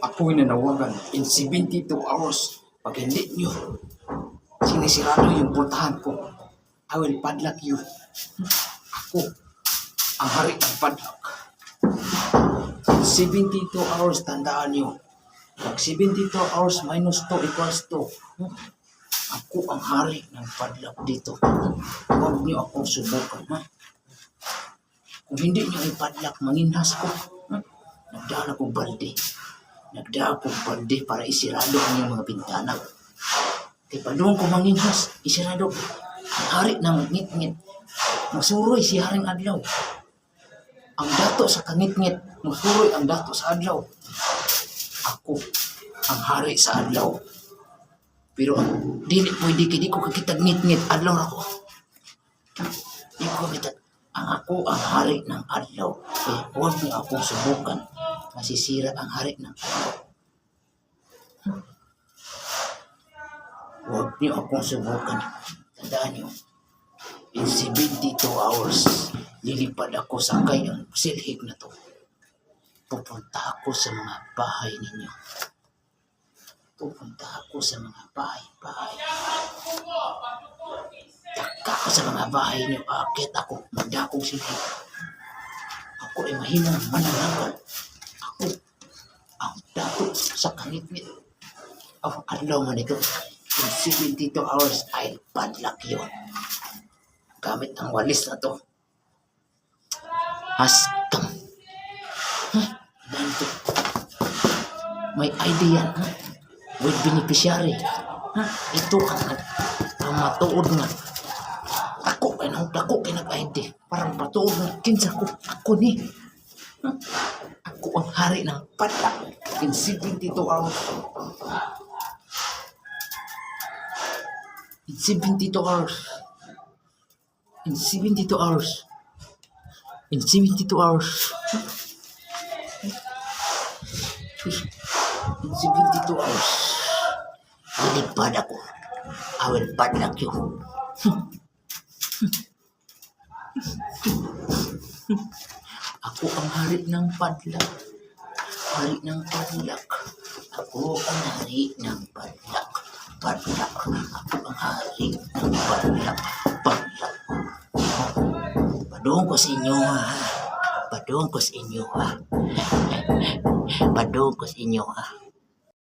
Ako'y nanawagan in 72 hours. Pag hindi nyo sinisirado yung pultahan ko, I will padlock you. Ako ang hari ng padlock. In 72 hours, tandaan nyo. Pag 72 hours minus 2 equals 2. Ako ang hari ng padlock dito. Huwag nyo akong subukan. Kung hindi nyo ipadlock, manginhas ko. Nagdala ko balde. Nagdala ko balde para isirado ang iyong mga bintana. Kaya pa doon ko manginhas, isirado. Ang hari ng ngit-ngit. Masuroy si Haring Adlaw. Ang dato sa kangit-ngit, masuroy ang dato sa adlaw. Ako ang hari sa adlaw. Pero dili pwede kay di ko kakita ngit-ngit adlaw ako. Di ko kakita. Ako ang hari ng adlaw. Eh, huwag niyo akong subukan. Masisira ang hari ng adlaw. Huwag niyo akong subukan. Tandaan niyo. In 72 hours, lilipad ako sakay ang silhig na to. Pupunta ako sa mga bahay ninyo. Pupunta ako sa mga bahay-bahay. Taka ako sa mga bahay niyo. Akit ako. Magdakong silhig. Ako ay mahinang manananggal. Ako ang dato sa kangit-ngit. Oh, adlaw man ito. In 72 hours, I'll padlock you. Gamit ang walis na to. Haskam. Ganito. May ID yan. With beneficiary. Ito ang matuod nga. Ako kay nag-ID. Parang matuod nga. Kinsa ko. Ako ni. Ako ang hari ng padlock. In 72 hours. In 72 hours. In 72 hours. In 72 hours. In 72 hours. Lilipad ako. I will padlock you. Ako ang hari ng padlock. Hari ng padlock. Ako ang hari ng padlock. Padlock. Ako ang hari ng padlock. Padlock. Padung ko sa inyo ha. Padung ko sa inyo ha. Padung ko sa inyo ha.